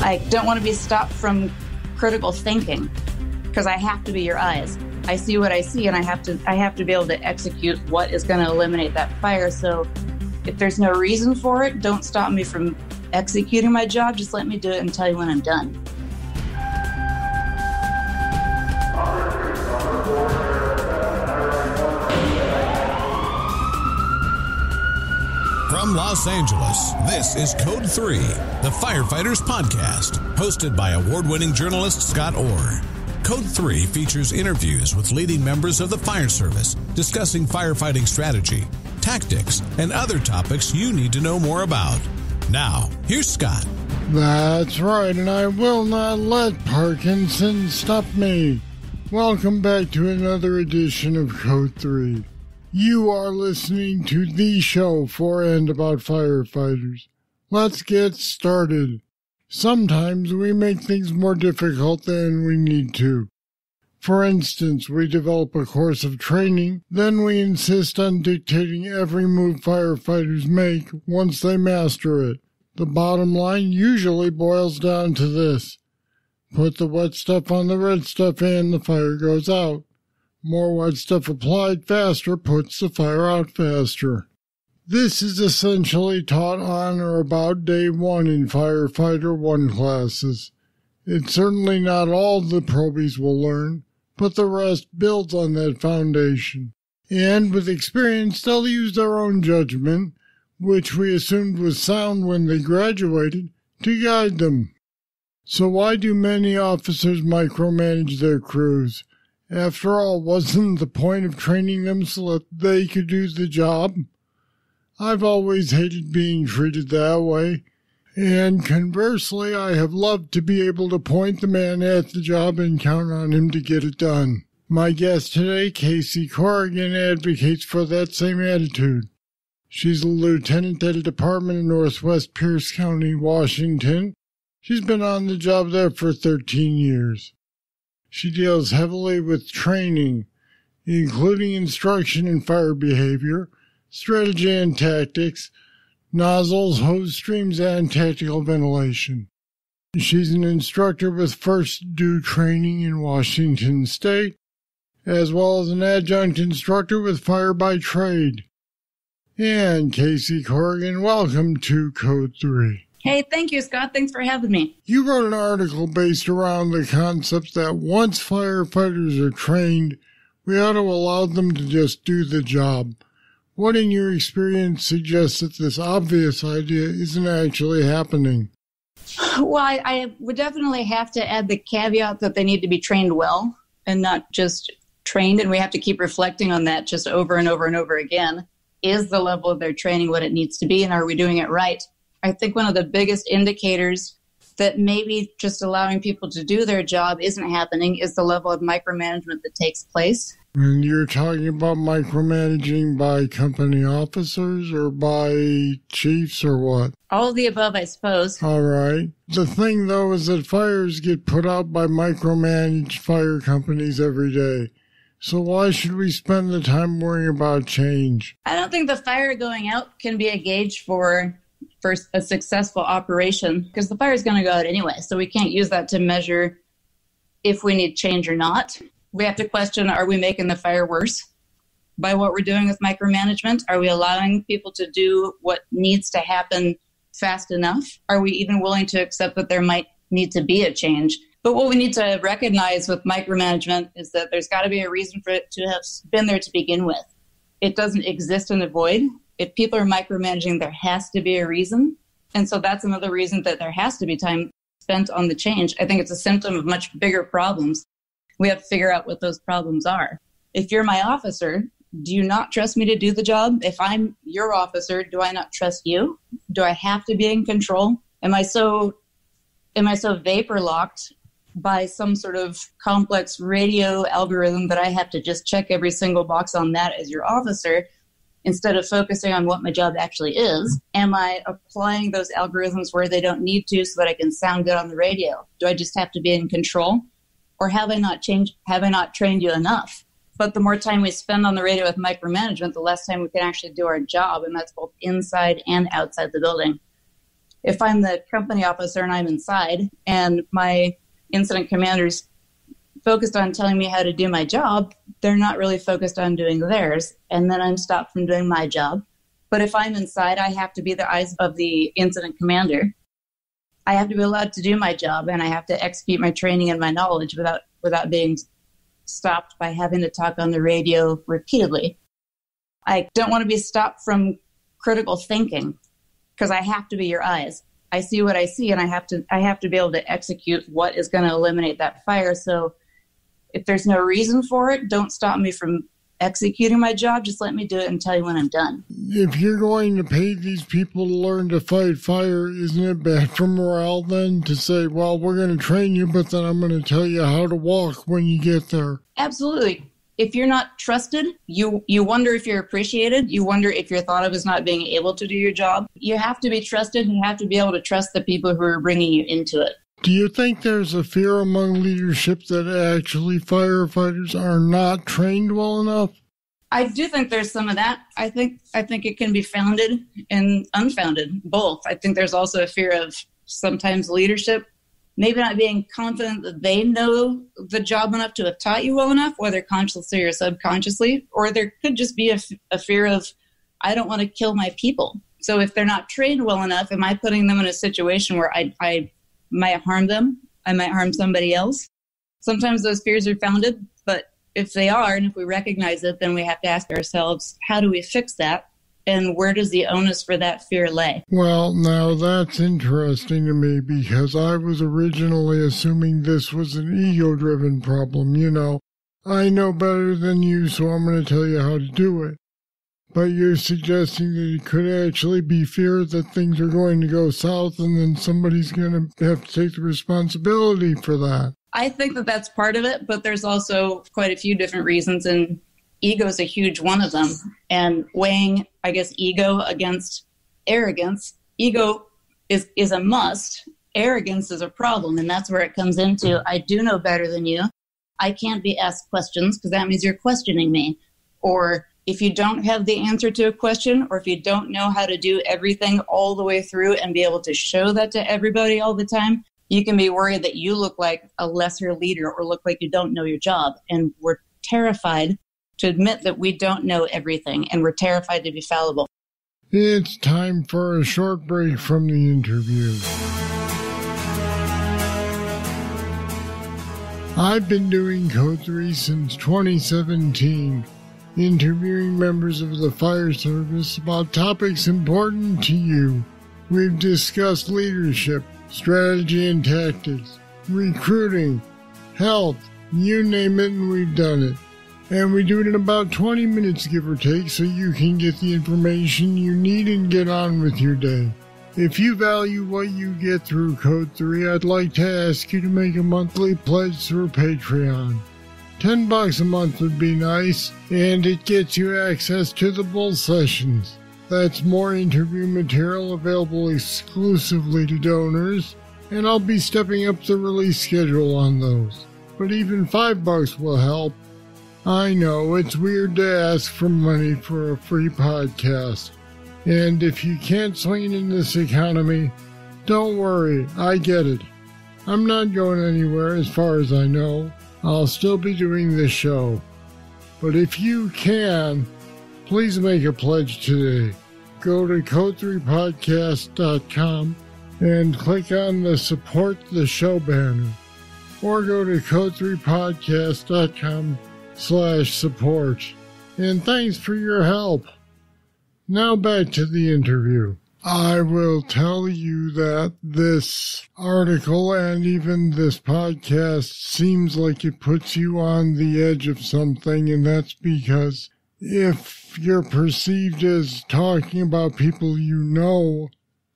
I don't want to be stopped from critical thinking because I have to be your eyes. I see what I see, and I have to be able to execute what is going to eliminate that fire. So if there's no reason for it, don't stop me from executing my job. Just let me do it and tell you when I'm done. From Los Angeles, this is Code 3, the Firefighters Podcast, hosted by award-winning journalist Scott Orr. Code 3 features interviews with leading members of the fire service, discussing firefighting strategy, tactics, and other topics you need to know more about. Now, here's Scott. That's right, and I will not let Parkinson stop me. Welcome back to another edition of Code 3. You are listening to the show for and about firefighters. Let's get started. Sometimes we make things more difficult than we need to. For instance, we develop a course of training, then we insist on dictating every move firefighters make once they master it. The bottom line usually boils down to this. Put the wet stuff on the red stuff and the fire goes out. More wet stuff applied faster puts the fire out faster. This is essentially taught on or about day 1 in Firefighter 1 classes. It's certainly not all the probies will learn, but the rest builds on that foundation. And with experience, they'll use their own judgment, which we assumed was sound when they graduated, to guide them. So why do many officers micromanage their crews? After all, wasn't the point of training them so that they could do the job? I've always hated being treated that way, and conversely, I have loved to be able to point the man at the job and count on him to get it done. My guest today, Kaci Corrigan, advocates for that same attitude. She's a lieutenant at a department in Northwest Pierce County, Washington. She's been on the job there for 13 years. She deals heavily with training, including instruction in fire behavior, strategy and tactics, nozzles, hose streams, and tactical ventilation. She's an instructor with First Due training in Washington State, as well as an adjunct instructor with Fire by Trade. And Kaci Corrigan, welcome to Code 3. Hey, thank you, Scott. Thanks for having me. You wrote an article based around the concept that once firefighters are trained, we ought to allow them to just do the job. What in your experience suggests that this obvious idea isn't actually happening? Well, I would definitely have to add the caveat that they need to be trained well and not just trained, and we have to keep reflecting on that just over and over and over again. Is the level of their training what it needs to be, and are we doing it right? I think one of the biggest indicators that maybe just allowing people to do their job isn't happening is the level of micromanagement that takes place. And you're talking about micromanaging by company officers or by chiefs or what? All of the above, I suppose. All right. The thing, though, is that fires get put out by micromanaged fire companies every day. So why should we spend the time worrying about change? I don't think the fire going out can be a gauge for a successful operation, because the fire is going to go out anyway. So we can't use that to measure if we need change or not. We have to question, are we making the fire worse by what we're doing with micromanagement? Are we allowing people to do what needs to happen fast enough? Are we even willing to accept that there might need to be a change? But what we need to recognize with micromanagement is that there's got to be a reason for it to have been there to begin with. It doesn't exist in the void. If people are micromanaging, there has to be a reason. And so that's another reason that there has to be time spent on the change. I think it's a symptom of much bigger problems. We have to figure out what those problems are. If you're my officer, do you not trust me to do the job? If I'm your officer, do I not trust you? Do I have to be in control? Am I so vapor locked by some sort of complex radio algorithm that I have to just check every single box on that as your officer instead of focusing on what my job actually is? Am I applying those algorithms where they don't need to so that I can sound good on the radio? Do I just have to be in control? Or have I not trained you enough? But the more time we spend on the radio with micromanagement, the less time we can actually do our job, and that's both inside and outside the building. If I'm the company officer and I'm inside and my incident commander's focused on telling me how to do my job, they're not really focused on doing theirs. And then I'm stopped from doing my job. But if I'm inside, I have to be the eyes of the incident commander. I have to be allowed to do my job, and I have to execute my training and my knowledge without being stopped by having to talk on the radio repeatedly. I don't want to be stopped from critical thinking because I have to be your eyes. I see what I see, and I have to be able to execute what is going to eliminate that fire. So if there's no reason for it, don't stop me from executing my job. Just let me do it and tell you when I'm done. If you're going to pay these people to learn to fight fire, isn't it bad for morale then to say, well, we're going to train you, but then I'm going to tell you how to walk when you get there? Absolutely. If you're not trusted, you wonder if you're appreciated. You wonder if you're thought of as not being able to do your job. You have to be trusted, and you have to be able to trust the people who are bringing you into it. Do you think there's a fear among leadership that actually firefighters are not trained well enough? I do think there's some of that. I think it can be founded and unfounded, both. I think there's also a fear of sometimes leadership maybe not being confident that they know the job enough to have taught you well enough, whether consciously or subconsciously, or there could just be a fear of, I don't want to kill my people. So if they're not trained well enough, am I putting them in a situation where I might harm them? I might harm somebody else. Sometimes those fears are founded, but if they are, and if we recognize it, then we have to ask ourselves, how do we fix that? And where does the onus for that fear lay? Well, now that's interesting to me because I was originally assuming this was an ego-driven problem. You know, I know better than you, so I'm going to tell you how to do it. But you're suggesting that it could actually be fear that things are going to go south and then somebody's going to have to take the responsibility for that. I think that that's part of it, but there's also quite a few different reasons, and ego is a huge one of them. And weighing, I guess, ego against arrogance, ego is a must. Arrogance is a problem, and that's where it comes into, I do know better than you. I can't be asked questions because that means you're questioning me. Or if you don't have the answer to a question, or if you don't know how to do everything all the way through and be able to show that to everybody all the time, you can be worried that you look like a lesser leader or look like you don't know your job. And we're terrified to admit that we don't know everything, and we're terrified to be fallible. It's time for a short break from the interview. I've been doing Code 3 since 2017, interviewing members of the fire service about topics important to you. We've discussed leadership, strategy and tactics, recruiting, health, you name it, and we've done it. And we do it in about 20 minutes, give or take, so you can get the information you need and get on with your day. If you value what you get through Code 3, I'd like to ask you to make a monthly pledge through Patreon. $10 a month would be nice, and it gets you access to the bull sessions. That's more interview material available exclusively to donors, and I'll be stepping up the release schedule on those. But even $5 will help. I know, it's weird to ask for money for a free podcast. And if you can't swing it in this economy, don't worry, I get it. I'm not going anywhere as far as I know. I'll still be doing this show. But if you can, please make a pledge today. Go to code3podcast.com and click on the Support the Show banner. Or go to code3podcast.com/support. And thanks for your help. Now back to the interview. I will tell you that this article and even this podcast seems like it puts you on the edge of something, and that's because if you're perceived as talking about people you know,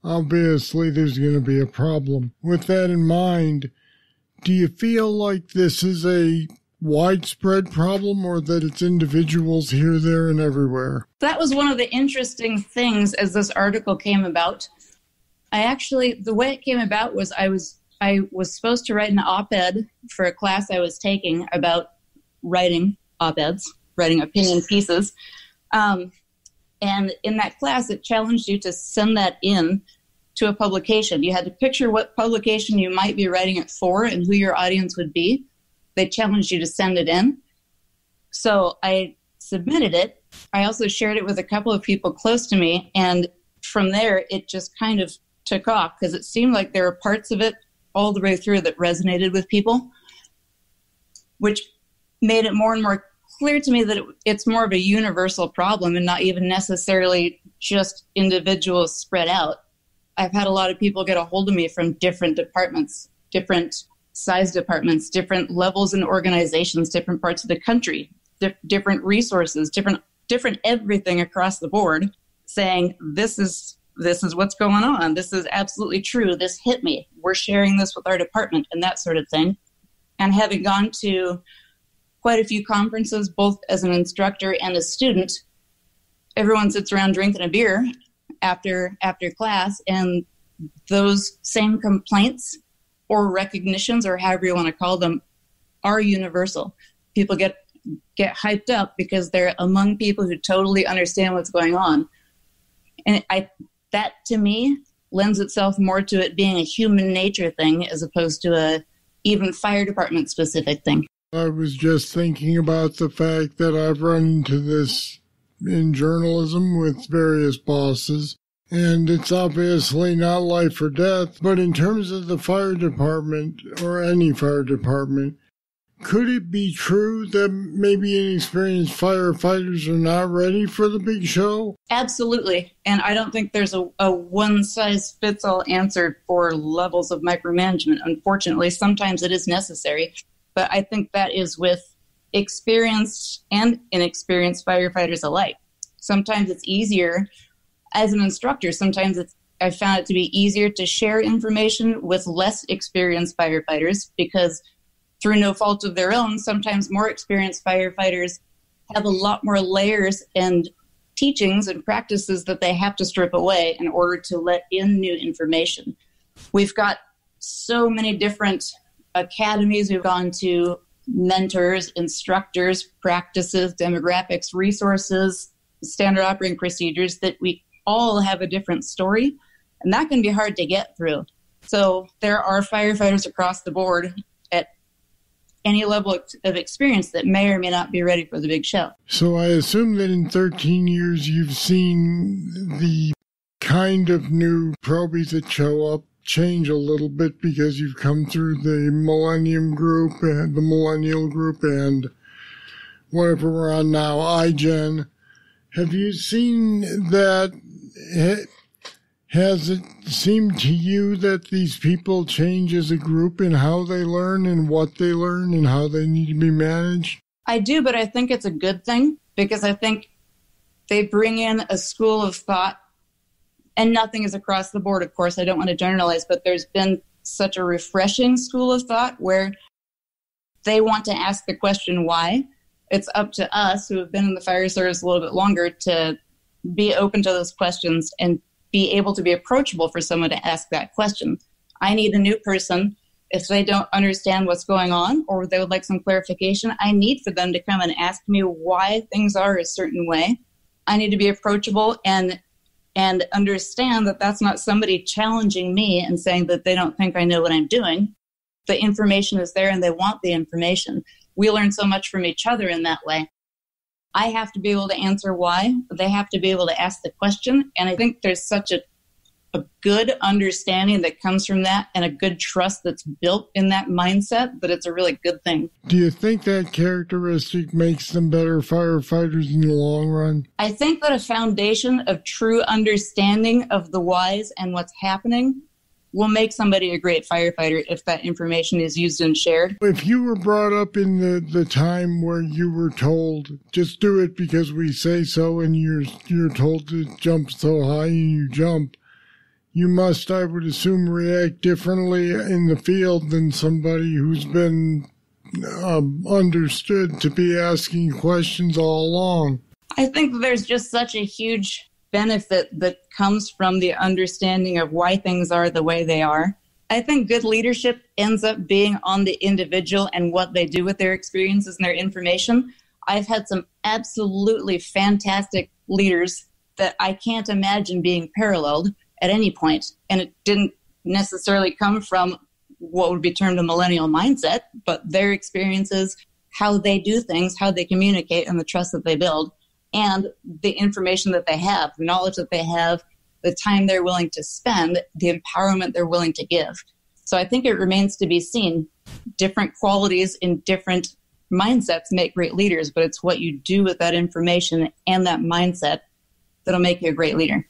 obviously there's going to be a problem. With that in mind, do you feel like this is a widespread problem or that it's individuals here, there, and everywhere? That was one of the interesting things as this article came about. The way it came about was I was supposed to write an op-ed for a class I was taking about writing op-eds, writing opinion pieces. And in that class, it challenged you to send that in to a publication. You had to picture what publication you might be writing it for and who your audience would be. They challenged you to send it in. So I submitted it. I also shared it with a couple of people close to me. And from there, it just kind of took off because it seemed like there were parts of it all the way through that resonated with people, which made it more and more clear to me that it's more of a universal problem and not even necessarily just individuals spread out. I've had a lot of people get a hold of me from different departments, different size departments, different levels in organizations, different parts of the country, different resources, different everything across the board, saying, this is what's going on. This is absolutely true. This hit me. We're sharing this with our department and that sort of thing. And having gone to quite a few conferences, both as an instructor and a student, everyone sits around drinking a beer after class, and those same complaints or recognitions, or however you want to call them, are universal. People get hyped up because they're among people who totally understand what's going on. And that to me lends itself more to it being a human nature thing as opposed to a even fire department specific thing. I was just thinking about the fact that I've run into this in journalism with various bosses, and it's obviously not life or death, but in terms of the fire department or any fire department, could it be true that maybe inexperienced firefighters are not ready for the big show? Absolutely. And I don't think there's a one-size-fits-all answer for levels of micromanagement. Unfortunately, sometimes it is necessary. But I think that is with experienced and inexperienced firefighters alike. Sometimes it's easier as an instructor. Sometimes I found it to be easier to share information with less experienced firefighters because through no fault of their own, sometimes more experienced firefighters have a lot more layers and teachings and practices that they have to strip away in order to let in new information. We've got so many different academies we've gone to, mentors, instructors, practices, demographics, resources, standard operating procedures, that we all have a different story, and that can be hard to get through. So there are firefighters across the board at any level of experience that may or may not be ready for the big show. So I assume that in 13 years you've seen the kind of new probies that show up change a little bit because you've come through the millennium group and the millennial group and whatever we're on now, iGen. Have you seen that? Has it seemed to you that these people change as a group in how they learn and what they learn and how they need to be managed? I do, but I think it's a good thing because I think they bring in a school of thought. And nothing is across the board, of course. I don't want to generalize, but there's been such a refreshing school of thought where they want to ask the question why. It's up to us who have been in the fire service a little bit longer to be open to those questions and be able to be approachable for someone to ask that question. I need a new person. If they don't understand what's going on or they would like some clarification, I need for them to come and ask me why things are a certain way. I need to be approachable and understand that that's not somebody challenging me and saying that they don't think I know what I'm doing. The information is there and they want the information. We learn so much from each other in that way. I have to be able to answer why. They have to be able to ask the question. And I think there's such a good understanding that comes from that and a good trust that's built in that mindset that it's a really good thing. Do you think that characteristic makes them better firefighters in the long run? I think that a foundation of true understanding of the whys and what's happening will make somebody a great firefighter if that information is used and shared. If you were brought up in the time where you were told, just do it because we say so, and you're told to jump so high and you jump, you must, I would assume, react differently in the field than somebody who's been understood to be asking questions all along. I think there's just such a huge benefit that comes from the understanding of why things are the way they are. I think good leadership ends up being on the individual and what they do with their experiences and their information. I've had some absolutely fantastic leaders that I can't imagine being paralleled. at any point. And it didn't necessarily come from what would be termed a millennial mindset, but their experiences, how they do things, how they communicate, and the trust that they build, and the information that they have, the knowledge that they have, the time they're willing to spend, the empowerment they're willing to give. So I think it remains to be seen. Different qualities in different mindsets make great leaders, but it's what you do with that information and that mindset that'll make you a great leader.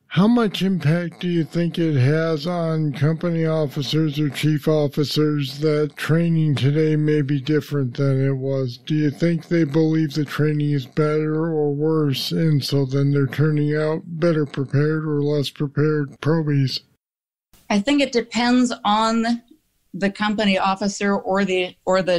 How much impact do you think it has on company officers or chief officers that training today may be different than it was? Do you think they believe the training is better or worse, and so then they're turning out better prepared or less prepared probies? I think it depends on the company officer or the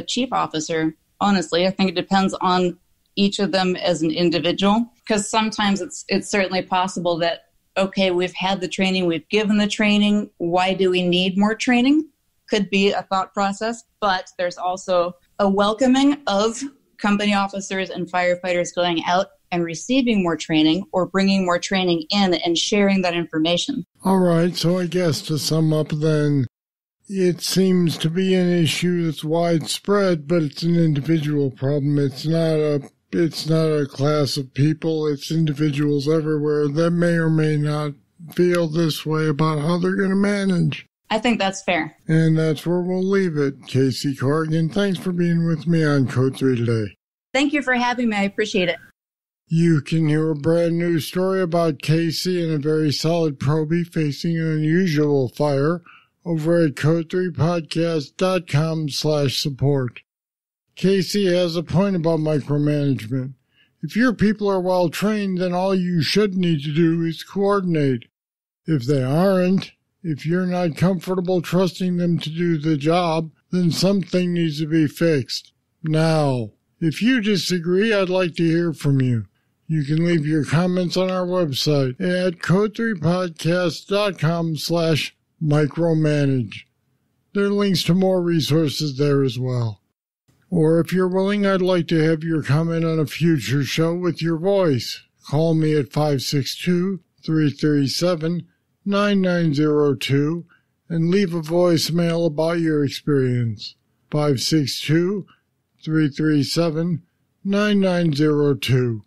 chief officer. Honestly, I think it depends on each of them as an individual, because sometimes it's certainly possible that, okay, we've had the training, we've given the training, why do we need more training? Could be a thought process, but there's also a welcoming of company officers and firefighters going out and receiving more training or bringing more training in and sharing that information. All right, so I guess to sum up then, it seems to be an issue that's widespread, but it's an individual problem. It's not a class of people. It's individuals everywhere that may or may not feel this way about how they're going to manage. I think that's fair. And that's where we'll leave it. Kaci Corrigan, thanks for being with me on Code 3 today. Thank you for having me. I appreciate it. You can hear a brand new story about Kaci and a very solid probie facing an unusual fire over at code3podcast.com/support. Kaci has a point about micromanagement. If your people are well trained, then all you should need to do is coordinate. If they aren't, if you're not comfortable trusting them to do the job, then something needs to be fixed. Now, if you disagree, I'd like to hear from you. You can leave your comments on our website at code3podcast.com/micromanage. There are links to more resources there as well. Or if you're willing, I'd like to have your comment on a future show with your voice. Call me at 562-337-9902 and leave a voicemail about your experience. 562-337-9902.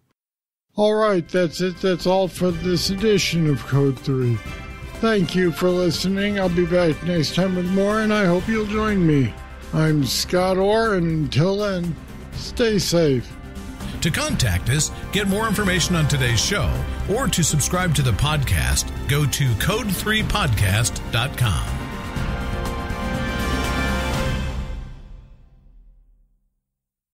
All right, that's it. That's all for this edition of Code 3. Thank you for listening. I'll be back next time with more, and I hope you'll join me. I'm Scott Orr, and until then, stay safe. To contact us, get more information on today's show, or to subscribe to the podcast, go to code3podcast.com.